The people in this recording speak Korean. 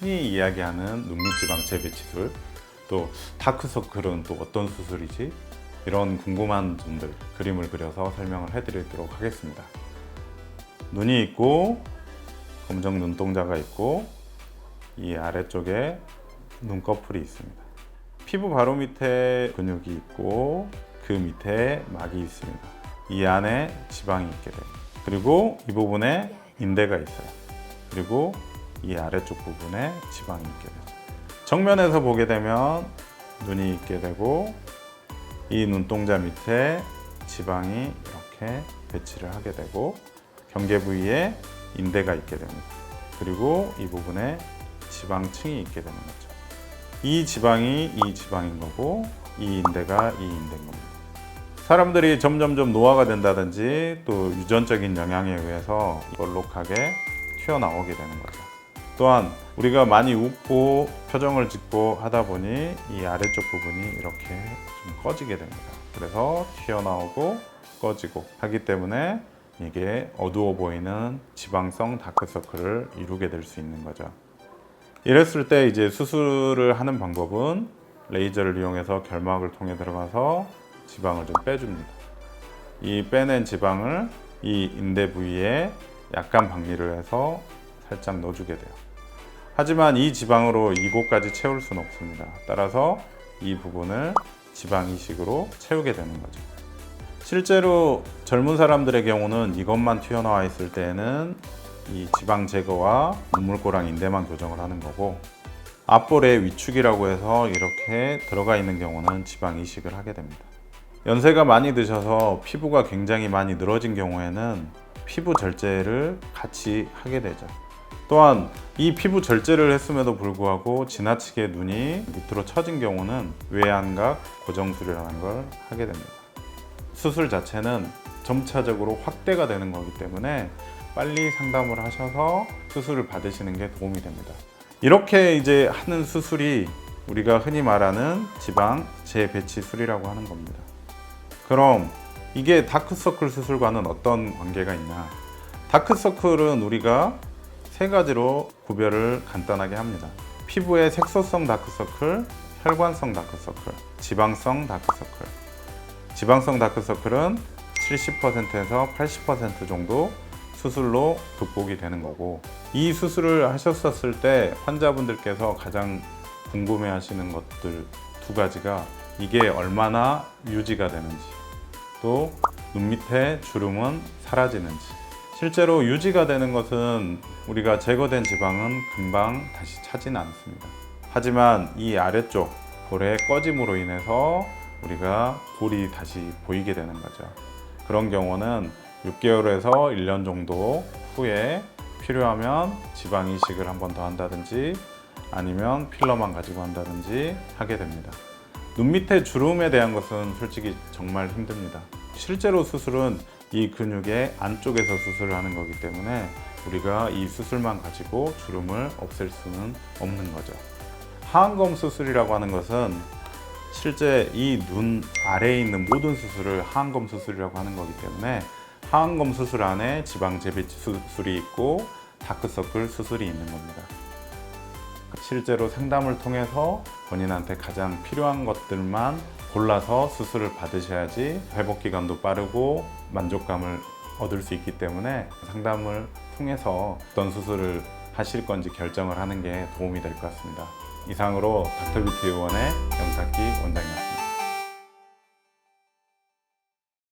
흔히 이야기하는 눈밑지방 재배치술, 또 다크서클은 또 어떤 수술이지? 이런 궁금한 점들 그림을 그려서 설명을 해드리도록 하겠습니다. 눈이 있고 검정 눈동자가 있고 이 아래쪽에 눈꺼풀이 있습니다. 피부 바로 밑에 근육이 있고 그 밑에 막이 있습니다. 이 안에 지방이 있게 돼요. 그리고 이 부분에 인대가 있어요. 그리고 이 아래쪽 부분에 지방이 있게 돼요. 정면에서 보게 되면 눈이 있게 되고 이 눈동자 밑에 지방이 이렇게 배치를 하게 되고 경계 부위에 인대가 있게 됩니다. 그리고 이 부분에 지방층이 있게 되는 거죠. 이 지방이 이 지방인 거고 이 인대가 이 인대인 겁니다. 사람들이 점점점 노화가 된다든지 또 유전적인 영향에 의해서 볼록하게 튀어나오게 되는 거죠. 또한 우리가 많이 웃고 표정을 짓고 하다 보니 이 아래쪽 부분이 이렇게 좀 꺼지게 됩니다. 그래서 튀어나오고 꺼지고 하기 때문에 이게 어두워 보이는 지방성 다크서클을 이루게 될 수 있는 거죠. 이랬을 때 이제 수술을 하는 방법은 레이저를 이용해서 결막을 통해 들어가서 지방을 좀 빼줍니다. 이 빼낸 지방을 이 인대 부위에 약간 박리를 해서 살짝 넣어주게 돼요. 하지만 이 지방으로 이곳까지 채울 수는 없습니다. 따라서 이 부분을 지방 이식으로 채우게 되는 거죠. 실제로 젊은 사람들의 경우는 이것만 튀어나와 있을 때에는 이 지방 제거와 눈물고랑 인대만 교정을 하는 거고, 앞볼의 위축이라고 해서 이렇게 들어가 있는 경우는 지방 이식을 하게 됩니다. 연세가 많이 드셔서 피부가 굉장히 많이 늘어진 경우에는 피부 절제를 같이 하게 되죠. 또한 이 피부 절제를 했음에도 불구하고 지나치게 눈이 밑으로 처진 경우는 외안각 고정술이라는 걸 하게 됩니다. 수술 자체는 점차적으로 확대가 되는 거기 때문에 빨리 상담을 하셔서 수술을 받으시는 게 도움이 됩니다. 이렇게 이제 하는 수술이 우리가 흔히 말하는 지방 재배치술이라고 하는 겁니다. 그럼 이게 다크서클 수술과는 어떤 관계가 있나? 다크서클은 우리가 세 가지로 구별을 간단하게 합니다. 피부의 색소성 다크서클, 혈관성 다크서클, 지방성 다크서클. 지방성 다크서클은 70%에서 80% 정도 수술로 극복이 되는 거고, 이 수술을 하셨었을 때 환자분들께서 가장 궁금해 하시는 것들 두 가지가 이게 얼마나 유지가 되는지, 또 눈 밑에 주름은 사라지는지. 실제로 유지가 되는 것은 우리가 제거된 지방은 금방 다시 차지는 않습니다. 하지만 이 아래쪽 볼의 꺼짐으로 인해서 우리가 볼이 다시 보이게 되는 거죠. 그런 경우는 6개월에서 1년 정도 후에 필요하면 지방 이식을 한 번 더 한다든지 아니면 필러만 가지고 한다든지 하게 됩니다. 눈 밑에 주름에 대한 것은 솔직히 정말 힘듭니다. 실제로 수술은 이 근육의 안쪽에서 수술을 하는 거기 때문에 우리가 이 수술만 가지고 주름을 없앨 수는 없는 거죠. 하안검 수술이라고 하는 것은 실제 이 눈 아래에 있는 모든 수술을 하안검 수술이라고 하는 거기 때문에 하안검 수술 안에 지방 재배치 수술이 있고 다크서클 수술이 있는 겁니다. 실제로 상담을 통해서 본인한테 가장 필요한 것들만 골라서 수술을 받으셔야지 회복 기간도 빠르고 만족감을 얻을 수 있기 때문에 상담을 통해서 어떤 수술을 하실 건지 결정을 하는 게 도움이 될 것 같습니다. 이상으로 닥터뷰티 의원의 염탁기 원장이었습니다.